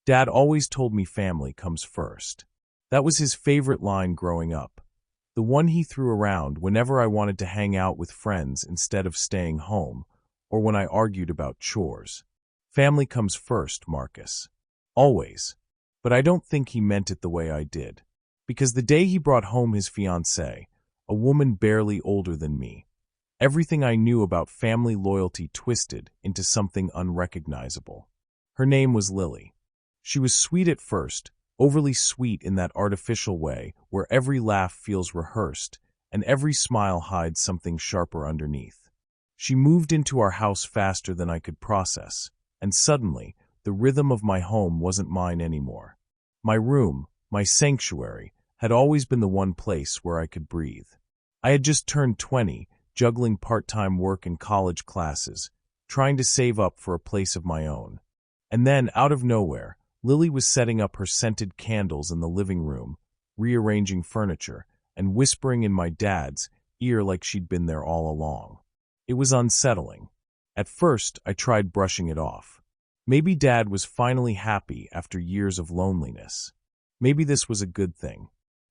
Dad always told me family comes first. That was his favorite line growing up. The one he threw around whenever I wanted to hang out with friends instead of staying home, or when I argued about chores. Family comes first, Marcus. Always. But I don't think he meant it the way I did. Because the day he brought home his fiancée, a woman barely older than me, everything I knew about family loyalty twisted into something unrecognizable. Her name was Lily. She was sweet at first, overly sweet in that artificial way where every laugh feels rehearsed and every smile hides something sharper underneath. She moved into our house faster than I could process, and suddenly, the rhythm of my home wasn't mine anymore. My room, my sanctuary, had always been the one place where I could breathe. I had just turned 20, juggling part-time work and college classes, trying to save up for a place of my own. And then, out of nowhere, Lily was setting up her scented candles in the living room, rearranging furniture, and whispering in my dad's ear like she'd been there all along. It was unsettling. At first, I tried brushing it off. Maybe Dad was finally happy after years of loneliness. Maybe this was a good thing.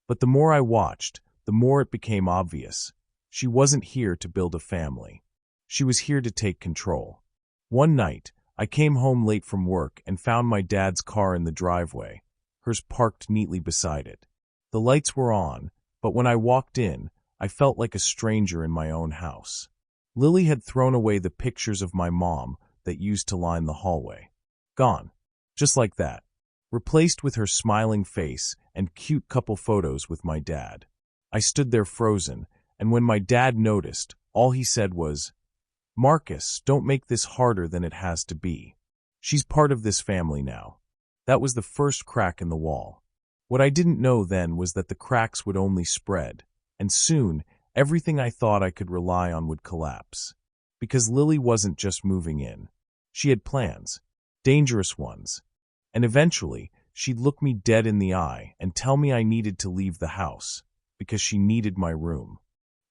But the more I watched, the more it became obvious. She wasn't here to build a family. She was here to take control. One night, I came home late from work and found my dad's car in the driveway, hers parked neatly beside it. The lights were on, but when I walked in, I felt like a stranger in my own house. Lily had thrown away the pictures of my mom that used to line the hallway. Gone. Just like that. Replaced with her smiling face and cute couple photos with my dad. I stood there frozen, and when my dad noticed, all he said was, "Marcus, don't make this harder than it has to be. She's part of this family now." That was the first crack in the wall. What I didn't know then was that the cracks would only spread, and soon, everything I thought I could rely on would collapse. Because Lily wasn't just moving in. She had plans. Dangerous ones. And eventually, she'd look me dead in the eye and tell me I needed to leave the house, because she needed my room.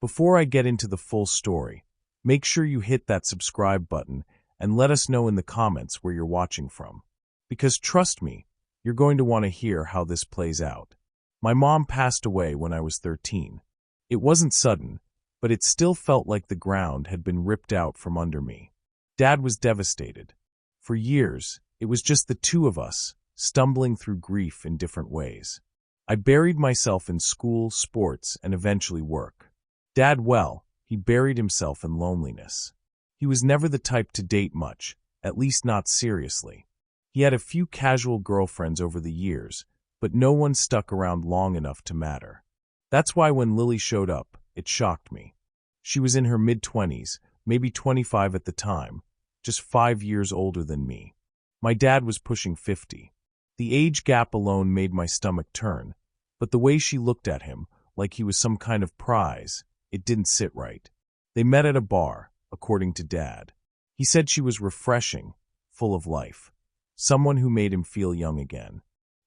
Before I get into the full story, make sure you hit that subscribe button and let us know in the comments where you're watching from. Because trust me, you're going to want to hear how this plays out. My mom passed away when I was 13. It wasn't sudden, but it still felt like the ground had been ripped out from under me. Dad was devastated. For years, it was just the two of us, stumbling through grief in different ways. I buried myself in school, sports, and eventually work. Dad, well, he buried himself in loneliness. He was never the type to date much, at least not seriously. He had a few casual girlfriends over the years, but no one stuck around long enough to matter. That's why when Lily showed up, it shocked me. She was in her mid-20s, maybe 25 at the time, just 5 years older than me. My dad was pushing 50. The age gap alone made my stomach turn, but the way she looked at him, like he was some kind of prize, it didn't sit right. They met at a bar, according to Dad. He said she was refreshing, full of life. Someone who made him feel young again.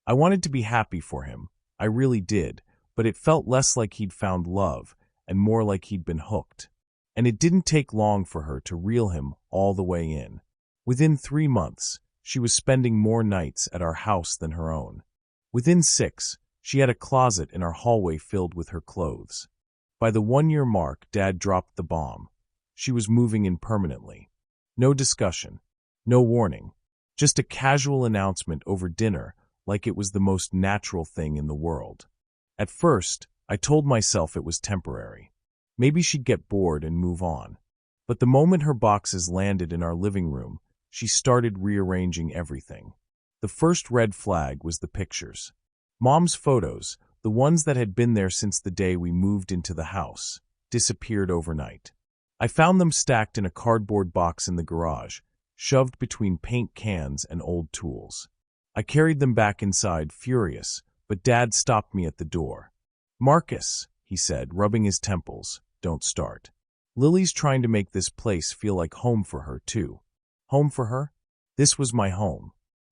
I wanted to be happy for him. I really did, but it felt less like he'd found love and more like he'd been hooked. And it didn't take long for her to reel him all the way in. Within 3 months, she was spending more nights at our house than her own. Within 6, she had a closet in our hallway filled with her clothes. By the 1-year mark, Dad dropped the bomb. She was moving in permanently. No discussion. No warning. Just a casual announcement over dinner like it was the most natural thing in the world. At first, I told myself it was temporary. Maybe she'd get bored and move on. But the moment her boxes landed in our living room, she started rearranging everything. The first red flag was the pictures. Mom's photos, the ones that had been there since the day we moved into the house, disappeared overnight. I found them stacked in a cardboard box in the garage, shoved between paint cans and old tools. I carried them back inside, furious, but Dad stopped me at the door. "Marcus," he said, rubbing his temples, "don't start. Lily's trying to make this place feel like home for her, too." Home for her? This was my home.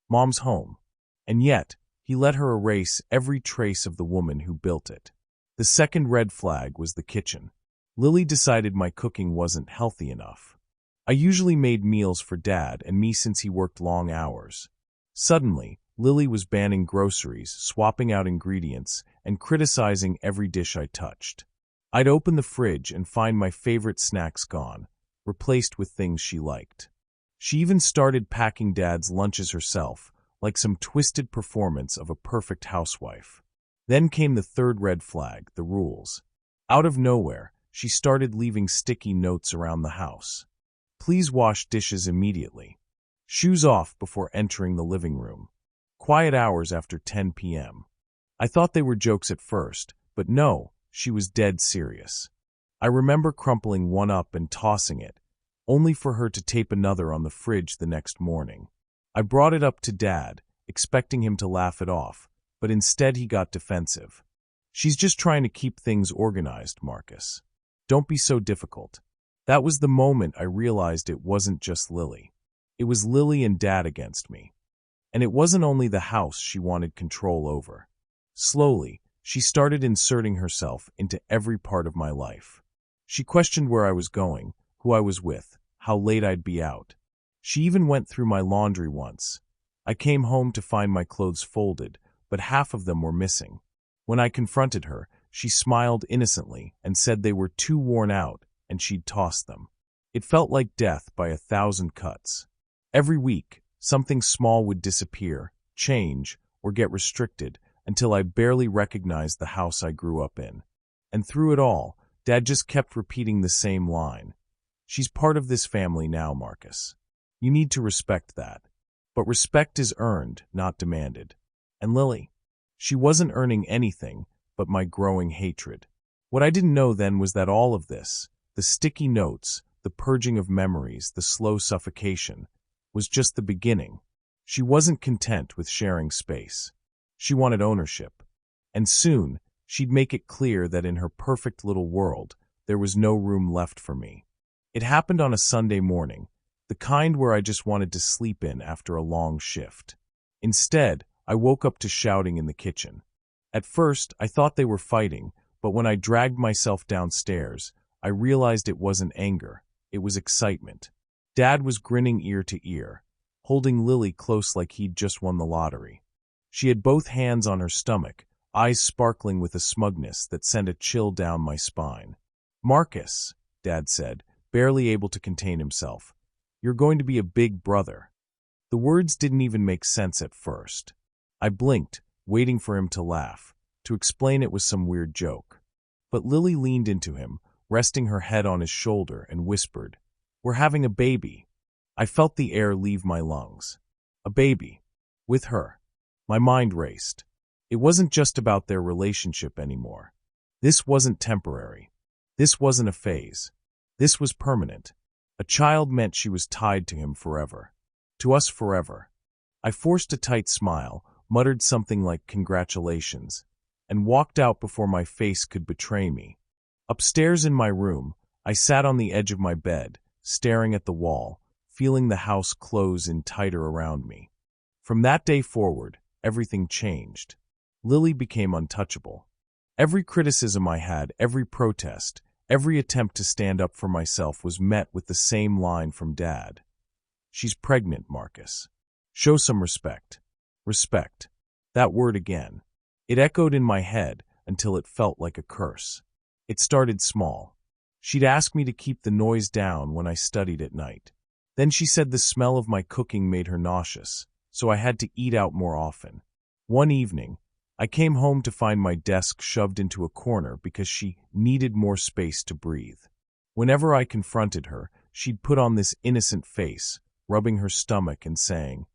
Mom's home. And yet, he let her erase every trace of the woman who built it. The second red flag was the kitchen. Lily decided my cooking wasn't healthy enough. I usually made meals for Dad and me since he worked long hours. Suddenly, Lily was banning groceries, swapping out ingredients, and criticizing every dish I touched. I'd open the fridge and find my favorite snacks gone, replaced with things she liked. She even started packing Dad's lunches herself, like some twisted performance of a perfect housewife. Then came the third red flag, the rules. Out of nowhere, she started leaving sticky notes around the house. Please wash dishes immediately. Shoes off before entering the living room. Quiet hours after 10 p.m. I thought they were jokes at first, but no, she was dead serious. I remember crumpling one up and tossing it, only for her to tape another on the fridge the next morning. I brought it up to Dad, expecting him to laugh it off, but instead he got defensive. She's just trying to keep things organized, Marcus. Don't be so difficult. That was the moment I realized it wasn't just Lily. It was Lily and Dad against me. And it wasn't only the house she wanted control over. Slowly, she started inserting herself into every part of my life. She questioned where I was going, who I was with, how late I'd be out. She even went through my laundry once. I came home to find my clothes folded, but half of them were missing. When I confronted her, she smiled innocently and said they were too worn out and she'd toss them. It felt like death by 1,000 cuts. Every week, something small would disappear, change, or get restricted until I barely recognized the house I grew up in. And through it all, Dad just kept repeating the same line. She's part of this family now, Marcus. You need to respect that. But respect is earned, not demanded. And Lily, she wasn't earning anything but my growing hatred. What I didn't know then was that all of this, the sticky notes, the purging of memories, the slow suffocation, was just the beginning. She wasn't content with sharing space. She wanted ownership. And soon, she'd make it clear that in her perfect little world, there was no room left for me. It happened on a Sunday morning, the kind where I just wanted to sleep in after a long shift. Instead, I woke up to shouting in the kitchen. At first, I thought they were fighting, but when I dragged myself downstairs, I realized it wasn't anger, it was excitement. Dad was grinning ear to ear, holding Lily close like he'd just won the lottery. She had both hands on her stomach, eyes sparkling with a smugness that sent a chill down my spine. Marcus, Dad said, barely able to contain himself, you're going to be a big brother. The words didn't even make sense at first. I blinked, waiting for him to laugh, to explain it was some weird joke. But Lily leaned into him, resting her head on his shoulder, and whispered, "We're having a baby." I felt the air leave my lungs. A baby. With her. My mind raced. It wasn't just about their relationship anymore. This wasn't temporary. This wasn't a phase. This was permanent. A child meant she was tied to him forever. To us forever. I forced a tight smile, muttered something like congratulations, and walked out before my face could betray me. Upstairs in my room, I sat on the edge of my bed, staring at the wall, feeling the house close in tighter around me. From that day forward, everything changed. Lily became untouchable. Every criticism I had, every protest, every attempt to stand up for myself was met with the same line from Dad. "She's pregnant, Marcus. Show some respect." Respect. That word again. It echoed in my head until it felt like a curse. It started small. She'd ask me to keep the noise down when I studied at night. Then she said the smell of my cooking made her nauseous, so I had to eat out more often. One evening, I came home to find my desk shoved into a corner because she needed more space to breathe. Whenever I confronted her, she'd put on this innocent face, rubbing her stomach and saying,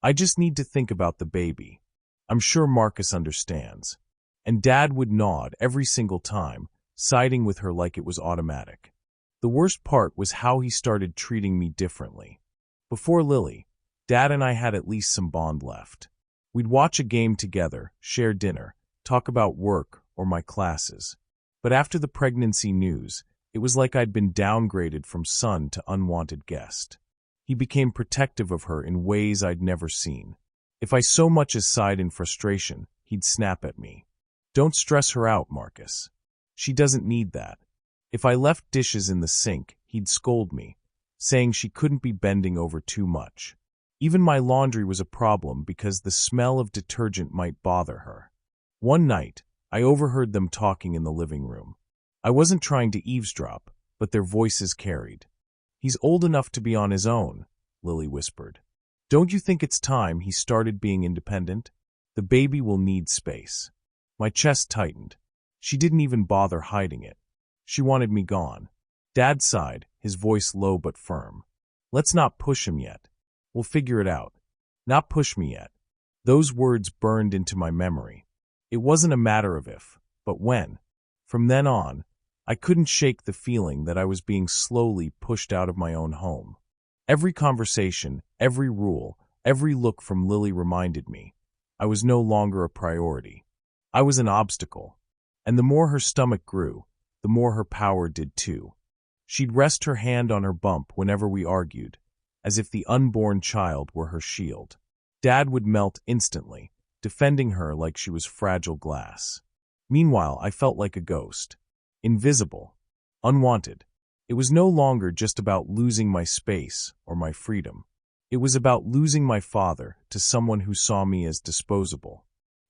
"I just need to think about the baby. I'm sure Marcus understands." And Dad would nod every single time, siding with her like it was automatic. The worst part was how he started treating me differently. Before Lily, Dad and I had at least some bond left. We'd watch a game together, share dinner, talk about work or my classes. But after the pregnancy news, it was like I'd been downgraded from son to unwanted guest. He became protective of her in ways I'd never seen. If I so much as sighed in frustration, he'd snap at me. "Don't stress her out, Marcus. She doesn't need that." If I left dishes in the sink, he'd scold me, saying she couldn't be bending over too much. Even my laundry was a problem because the smell of detergent might bother her. One night, I overheard them talking in the living room. I wasn't trying to eavesdrop, but their voices carried. "He's old enough to be on his own," Lily whispered. "Don't you think it's time he started being independent? The baby will need space." My chest tightened. She didn't even bother hiding it. She wanted me gone. Dad sighed, his voice low but firm. "Let's not push him yet. We'll figure it out. Not push me yet." Those words burned into my memory. It wasn't a matter of if, but when. From then on, I couldn't shake the feeling that I was being slowly pushed out of my own home. Every conversation, every rule, every look from Lily reminded me I was no longer a priority. I was an obstacle. And the more her stomach grew, the more her power did too. She'd rest her hand on her bump whenever we argued, as if the unborn child were her shield. Dad would melt instantly, defending her like she was fragile glass. Meanwhile, I felt like a ghost. Invisible. Unwanted. It was no longer just about losing my space or my freedom. It was about losing my father to someone who saw me as disposable.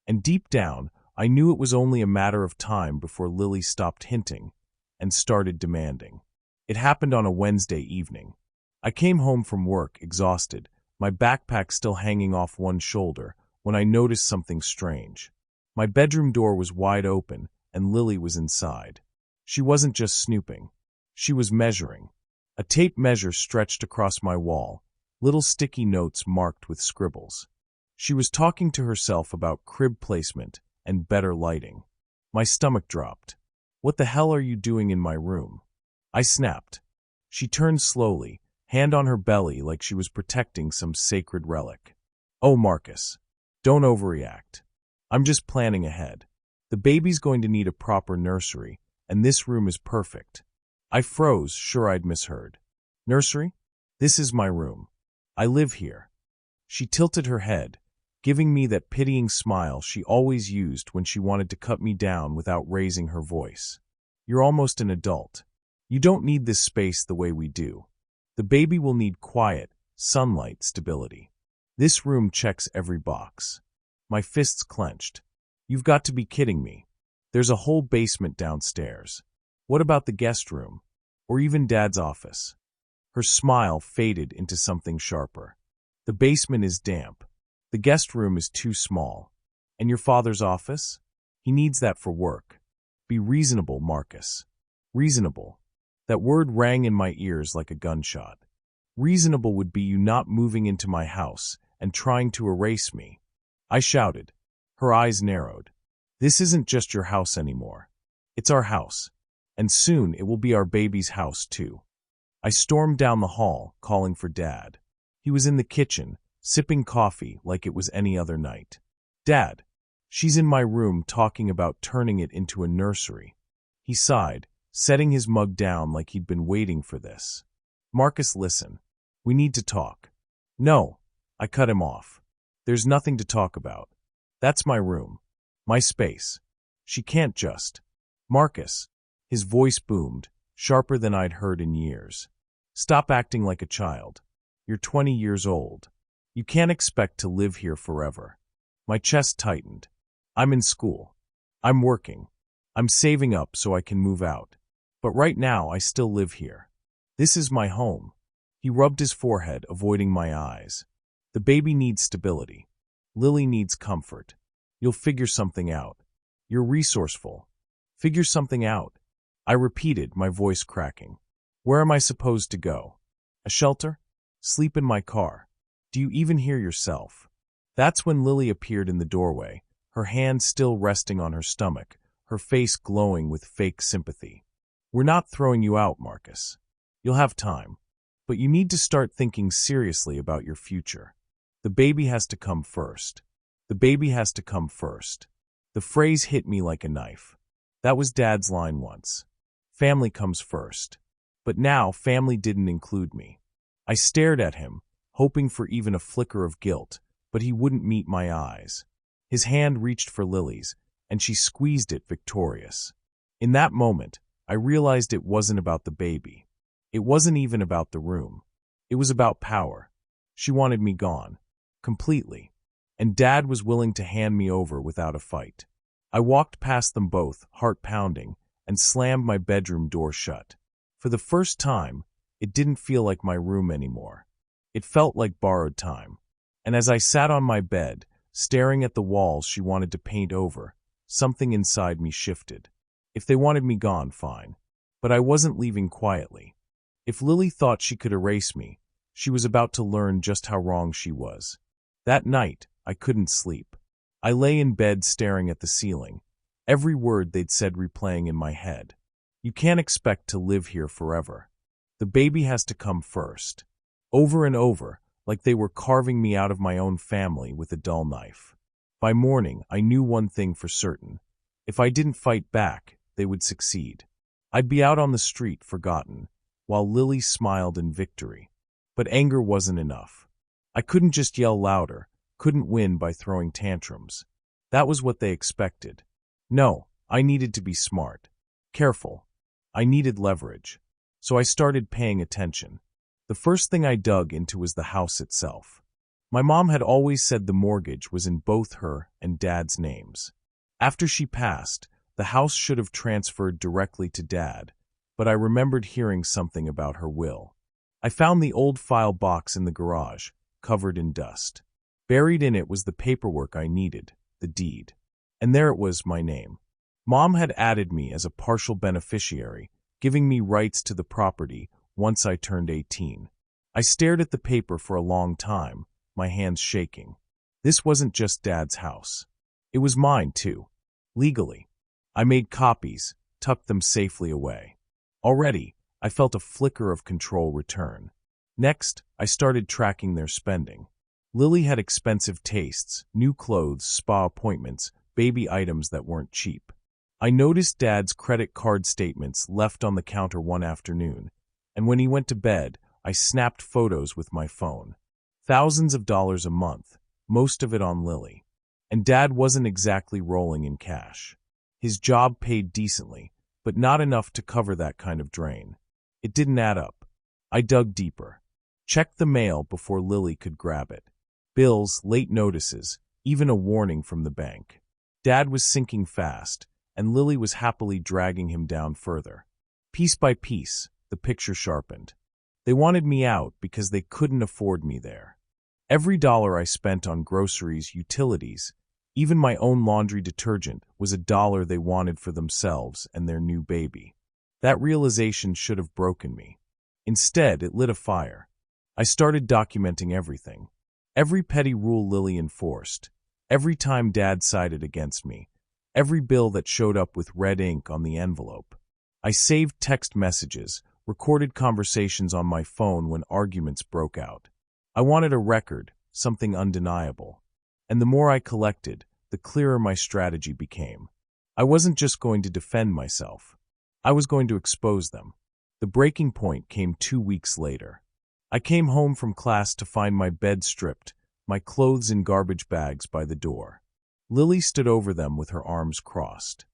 And deep down, I knew it was only a matter of time before Lily stopped hinting and started demanding. It happened on a Wednesday evening. I came home from work, exhausted, my backpack still hanging off one shoulder, when I noticed something strange. My bedroom door was wide open, and Lily was inside. She wasn't just snooping. She was measuring. A tape measure stretched across my wall, little sticky notes marked with scribbles. She was talking to herself about crib placement and better lighting. My stomach dropped. "What the hell are you doing in my room?" I snapped. She turned slowly, hand on her belly like she was protecting some sacred relic. "Oh, Marcus, don't overreact. I'm just planning ahead. The baby's going to need a proper nursery, and this room is perfect." I froze, sure I'd misheard. "Nursery? This is my room. I live here." She tilted her head, giving me that pitying smile she always used when she wanted to cut me down without raising her voice. "You're almost an adult. You don't need this space the way we do. The baby will need quiet, sunlight, stability. This room checks every box." My fists clenched. "You've got to be kidding me. There's a whole basement downstairs. What about the guest room? Or even Dad's office?" Her smile faded into something sharper. "The basement is damp. The guest room is too small. And your father's office? He needs that for work. Be reasonable, Marcus." Reasonable. That word rang in my ears like a gunshot. Reasonable would be you not moving into my house and trying to erase me. I shouted. Her eyes narrowed. "This isn't just your house anymore. It's our house. And soon it will be our baby's house too." I stormed down the hall, calling for Dad. He was in the kitchen, sipping coffee like it was any other night. "Dad, she's in my room talking about turning it into a nursery." He sighed, setting his mug down like he'd been waiting for this. "Marcus, listen. We need to talk." "No," I cut him off. "There's nothing to talk about. That's my room. My space. She can't just—" "Marcus." His voice boomed, sharper than I'd heard in years. "Stop acting like a child. You're 20 years old. You can't expect to live here forever." My chest tightened. "I'm in school. I'm working. I'm saving up so I can move out. But right now I still live here. This is my home." He rubbed his forehead, avoiding my eyes. "The baby needs stability. Lily needs comfort. You'll figure something out. You're resourceful. Figure something out." I repeated, my voice cracking. "Where am I supposed to go? A shelter? Sleep in my car? Do you even hear yourself?" That's when Lily appeared in the doorway, her hand still resting on her stomach, her face glowing with fake sympathy. "We're not throwing you out, Marcus. You'll have time. But you need to start thinking seriously about your future. The baby has to come first. The baby has to come first." The phrase hit me like a knife. That was Dad's line once. Family comes first. But now family didn't include me. I stared at him, hoping for even a flicker of guilt, but he wouldn't meet my eyes. His hand reached for Lily's, and she squeezed it, victorious. In that moment, I realized it wasn't about the baby. It wasn't even about the room. It was about power. She wanted me gone. Completely. And Dad was willing to hand me over without a fight. I walked past them both, heart pounding, and slammed my bedroom door shut. For the first time, it didn't feel like my room anymore. It felt like borrowed time. And as I sat on my bed, staring at the walls she wanted to paint over, something inside me shifted. If they wanted me gone, fine. But I wasn't leaving quietly. If Lily thought she could erase me, she was about to learn just how wrong she was. That night, I couldn't sleep. I lay in bed staring at the ceiling, every word they'd said replaying in my head. You can't expect to live here forever. The baby has to come first. Over and over, like they were carving me out of my own family with a dull knife. By morning, I knew one thing for certain. If I didn't fight back, they would succeed. I'd be out on the street, forgotten, while Lily smiled in victory. But anger wasn't enough. I couldn't just yell louder, couldn't win by throwing tantrums. That was what they expected. No, I needed to be smart. Careful. I needed leverage. So I started paying attention. The first thing I dug into was the house itself. My mom had always said the mortgage was in both her and Dad's names. After she passed, the house should have transferred directly to Dad, but I remembered hearing something about her will. I found the old file box in the garage, covered in dust. Buried in it was the paperwork I needed, the deed. And there it was, my name. Mom had added me as a partial beneficiary, giving me rights to the property once I turned 18. I stared at the paper for a long time, my hands shaking. This wasn't just Dad's house. It was mine, too. Legally. I made copies, tucked them safely away. Already, I felt a flicker of control return. Next, I started tracking their spending. Lily had expensive tastes, new clothes, spa appointments, baby items that weren't cheap. I noticed Dad's credit card statements left on the counter one afternoon, and when he went to bed, I snapped photos with my phone. Thousands of dollars a month, most of it on Lily. And Dad wasn't exactly rolling in cash. His job paid decently, but not enough to cover that kind of drain. It didn't add up. I dug deeper. Checked the mail before Lily could grab it. Bills, late notices, even a warning from the bank. Dad was sinking fast, and Lily was happily dragging him down further. Piece by piece, the picture sharpened. They wanted me out because they couldn't afford me there. Every dollar I spent on groceries, utilities, even my own laundry detergent was a dollar they wanted for themselves and their new baby. That realization should have broken me. Instead, it lit a fire. I started documenting everything. Every petty rule Lily enforced. Every time Dad sided against me. Every bill that showed up with red ink on the envelope. I saved text messages, recorded conversations on my phone when arguments broke out. I wanted a record, something undeniable. And the more I collected, the clearer my strategy became. I wasn't just going to defend myself. I was going to expose them. The breaking point came 2 weeks later. I came home from class to find my bed stripped, my clothes in garbage bags by the door. Lily stood over them with her arms crossed.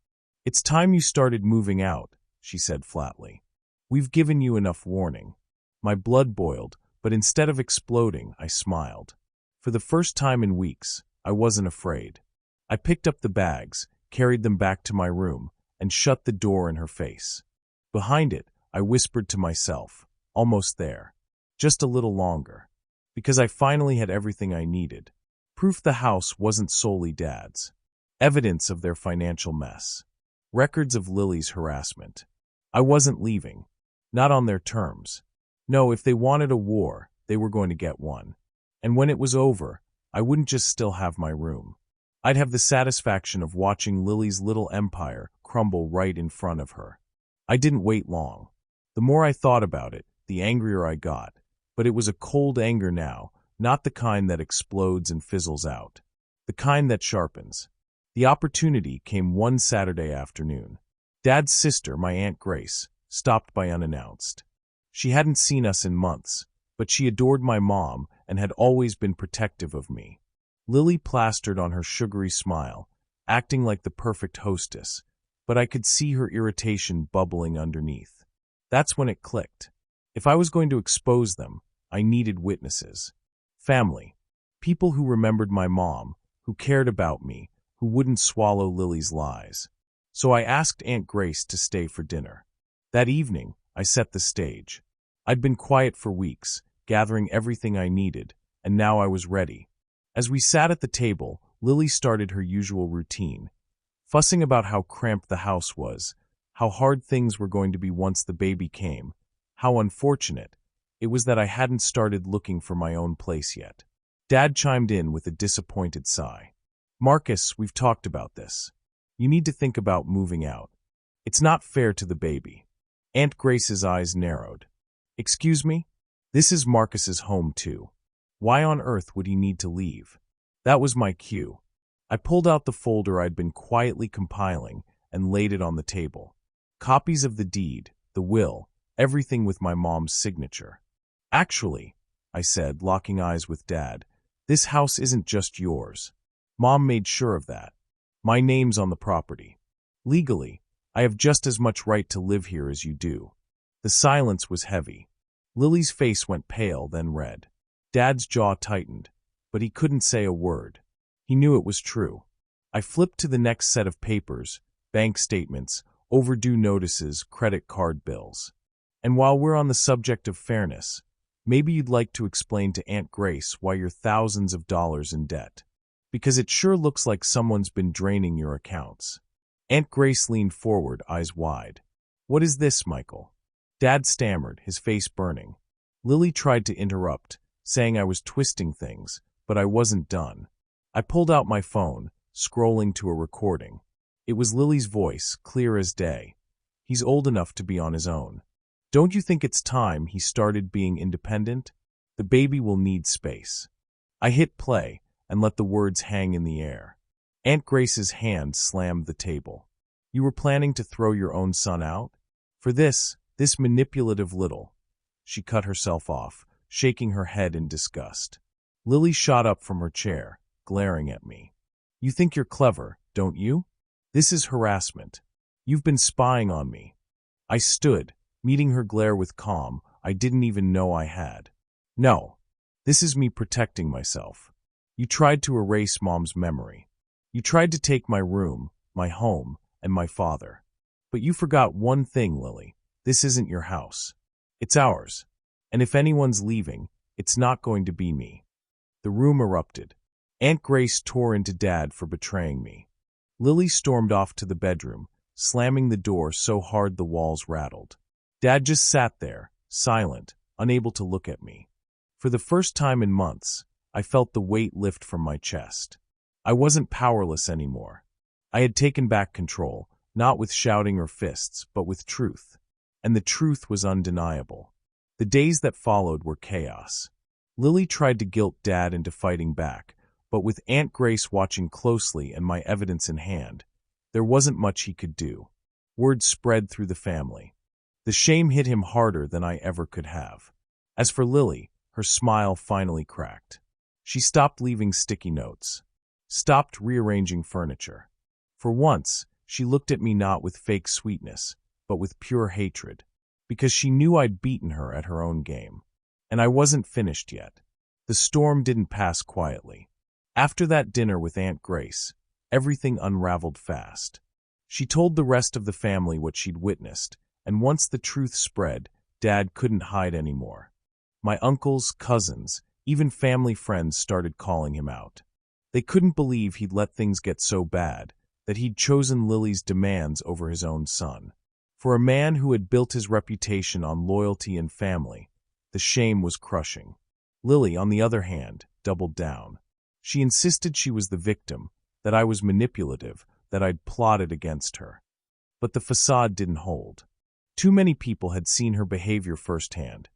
"It's time you started moving out," she said flatly. "We've given you enough warning." My blood boiled, but instead of exploding, I smiled. For the first time in weeks, I wasn't afraid. I picked up the bags, carried them back to my room, and shut the door in her face. Behind it, I whispered to myself, "Almost there. Just a little longer." Because I finally had everything I needed. Proof the house wasn't solely Dad's. Evidence of their financial mess. Records of Lily's harassment. I wasn't leaving. Not on their terms. No, if they wanted a war, they were going to get one. And when it was over, I wouldn't just still have my room. I'd have the satisfaction of watching Lily's little empire crumble right in front of her. I didn't wait long. The more I thought about it, the angrier I got. But it was a cold anger now, not the kind that explodes and fizzles out. The kind that sharpens. The opportunity came one Saturday afternoon. Dad's sister, my Aunt Grace, stopped by unannounced. She hadn't seen us in months, but she adored my mom and had always been protective of me. Lily plastered on her sugary smile, acting like the perfect hostess, but I could see her irritation bubbling underneath. That's when it clicked. If I was going to expose them, I needed witnesses. Family. People who remembered my mom, who cared about me, who wouldn't swallow Lily's lies. So I asked Aunt Grace to stay for dinner. That evening, I set the stage. I'd been quiet for weeks, gathering everything I needed, and now I was ready. As we sat at the table, Lily started her usual routine, fussing about how cramped the house was, how hard things were going to be once the baby came, how unfortunate it was that I hadn't started looking for my own place yet. Dad chimed in with a disappointed sigh. Marcus, we've talked about this. You need to think about moving out. It's not fair to the baby. Aunt Grace's eyes narrowed. Excuse me? This is Marcus's home too. Why on earth would he need to leave? That was my cue. I pulled out the folder I'd been quietly compiling and laid it on the table. Copies of the deed, the will, everything with my mom's signature. Actually, I said, locking eyes with Dad, this house isn't just yours. Mom made sure of that. My name's on the property. Legally, I have just as much right to live here as you do. The silence was heavy. Lily's face went pale, then red. Dad's jaw tightened, but he couldn't say a word. He knew it was true. I flipped to the next set of papers, bank statements, overdue notices, credit card bills. And while we're on the subject of fairness, maybe you'd like to explain to Aunt Grace why you're thousands of dollars in debt. Because it sure looks like someone's been draining your accounts. Aunt Grace leaned forward, eyes wide. What is this, Michael? Dad stammered, his face burning. Lily tried to interrupt, saying I was twisting things, but I wasn't done. I pulled out my phone, scrolling to a recording. It was Lily's voice, clear as day. He's old enough to be on his own. Don't you think it's time he started being independent? The baby will need space. I hit play and let the words hang in the air. Aunt Grace's hand slammed the table. You were planning to throw your own son out? For this manipulative little. She cut herself off, shaking her head in disgust. Lily shot up from her chair, glaring at me. You think you're clever, don't you? This is harassment. You've been spying on me. I stood, meeting her glare with calm I didn't even know I had. No, this is me protecting myself. You tried to erase Mom's memory. You tried to take my room, my home, and my father. But you forgot one thing, Lily. This isn't your house. It's ours. And if anyone's leaving, it's not going to be me. The room erupted. Aunt Grace tore into Dad for betraying me. Lily stormed off to the bedroom, slamming the door so hard the walls rattled. Dad just sat there, silent, unable to look at me. For the first time in months, I felt the weight lift from my chest. I wasn't powerless anymore. I had taken back control, not with shouting or fists, but with truth. And the truth was undeniable. The days that followed were chaos. Lily tried to guilt Dad into fighting back, but with Aunt Grace watching closely and my evidence in hand, there wasn't much he could do. Word spread through the family. The shame hit him harder than I ever could have. As for Lily, her smile finally cracked. She stopped leaving sticky notes, stopped rearranging furniture. For once, she looked at me not with fake sweetness, but with pure hatred, because she knew I'd beaten her at her own game. And I wasn't finished yet. The storm didn't pass quietly. After that dinner with Aunt Grace, everything unraveled fast. She told the rest of the family what she'd witnessed, and once the truth spread, Dad couldn't hide anymore. My uncles, cousins, even family friends started calling him out. They couldn't believe he'd let things get so bad, that he'd chosen Lily's demands over his own son. For a man who had built his reputation on loyalty and family, the shame was crushing. Lily, on the other hand, doubled down. She insisted she was the victim, that I was manipulative, that I'd plotted against her. But the facade didn't hold. Too many people had seen her behavior firsthand.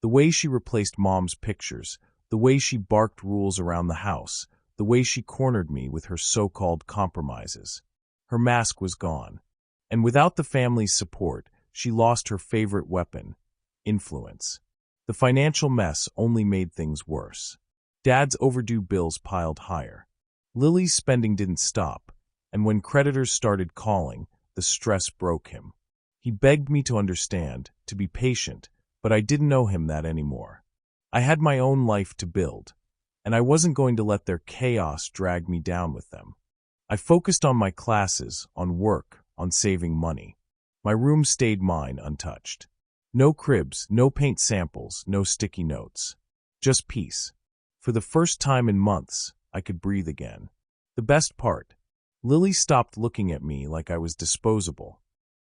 The way she replaced Mom's pictures, the way she barked rules around the house, the way she cornered me with her so-called compromises. Her mask was gone. And without the family's support, she lost her favorite weapon, influence. The financial mess only made things worse. Dad's overdue bills piled higher. Lily's spending didn't stop, and when creditors started calling, the stress broke him. He begged me to understand, to be patient, but I didn't know him that anymore. I had my own life to build, and I wasn't going to let their chaos drag me down with them. I focused on my classes, on work, on saving money. My room stayed mine untouched. No cribs, no paint samples, no sticky notes. Just peace. For the first time in months, I could breathe again. The best part, Lily stopped looking at me like I was disposable.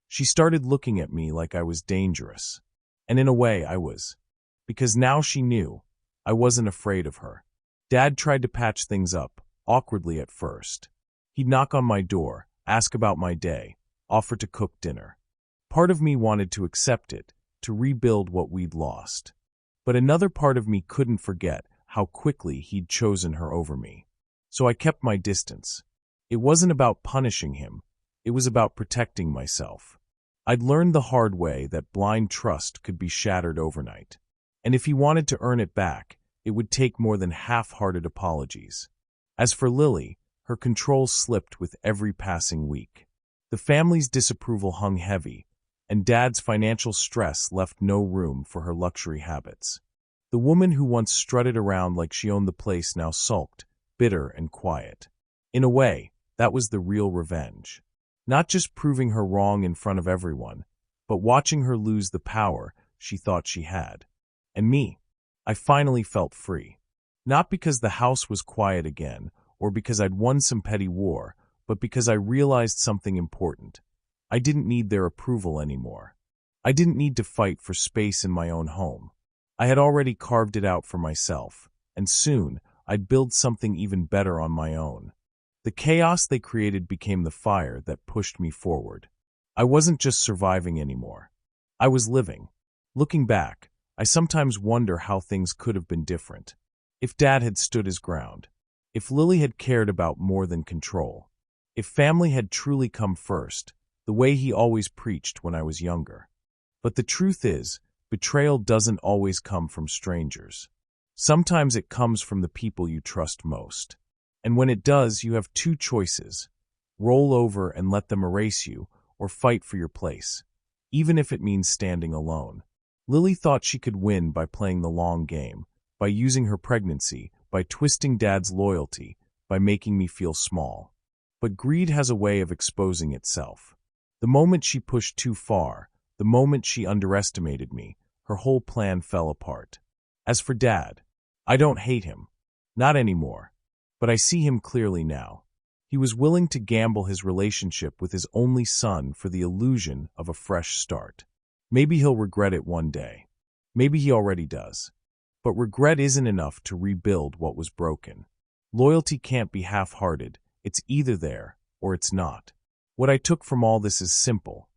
She started looking at me like I was dangerous. And in a way, I was. Because now she knew. I wasn't afraid of her. Dad tried to patch things up, awkwardly at first. He'd knock on my door, ask about my day, offer to cook dinner. Part of me wanted to accept it, to rebuild what we'd lost. But another part of me couldn't forget how quickly he'd chosen her over me. So I kept my distance. It wasn't about punishing him. It was about protecting myself. I'd learned the hard way that blind trust could be shattered overnight. And if he wanted to earn it back, it would take more than half-hearted apologies. As for Lily, her control slipped with every passing week. The family's disapproval hung heavy, and Dad's financial stress left no room for her luxury habits. The woman who once strutted around like she owned the place now sulked, bitter and quiet. In a way, that was the real revenge. Not just proving her wrong in front of everyone, but watching her lose the power she thought she had. And me, I finally felt free. Not because the house was quiet again, or because I'd won some petty war, but because I realized something important. I didn't need their approval anymore. I didn't need to fight for space in my own home. I had already carved it out for myself, and soon I'd build something even better on my own. The chaos they created became the fire that pushed me forward. I wasn't just surviving anymore. I was living. Looking back, I sometimes wonder how things could have been different. If Dad had stood his ground. If Lily had cared about more than control. If family had truly come first, the way he always preached when I was younger. But the truth is, betrayal doesn't always come from strangers. Sometimes it comes from the people you trust most. And when it does, you have two choices. Roll over and let them erase you, or fight for your place, even if it means standing alone. Lily thought she could win by playing the long game, by using her pregnancy, by twisting Dad's loyalty, by making me feel small. But greed has a way of exposing itself. The moment she pushed too far, the moment she underestimated me, her whole plan fell apart. As for Dad, I don't hate him. Not anymore. But I see him clearly now. He was willing to gamble his relationship with his only son for the illusion of a fresh start. Maybe he'll regret it one day. Maybe he already does. But regret isn't enough to rebuild what was broken. Loyalty can't be half-hearted. It's either there or it's not. What I took from all this is simple.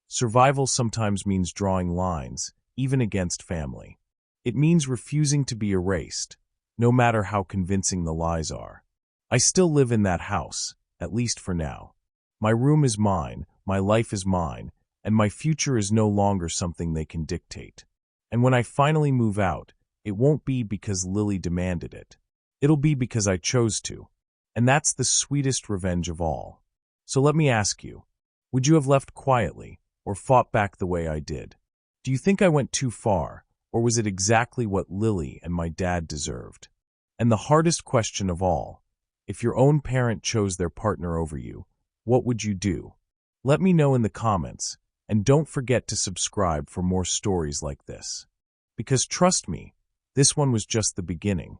Survival sometimes means drawing lines, even against family. It means refusing to be erased, no matter how convincing the lies are. I still live in that house, at least for now. My room is mine, my life is mine, and my future is no longer something they can dictate. And when I finally move out, it won't be because Lily demanded it. It'll be because I chose to. And that's the sweetest revenge of all. So let me ask you, would you have left quietly or fought back the way I did? Do you think I went too far, or was it exactly what Lily and my dad deserved? And the hardest question of all, if your own parent chose their partner over you, what would you do? Let me know in the comments, and don't forget to subscribe for more stories like this. Because trust me, this one was just the beginning.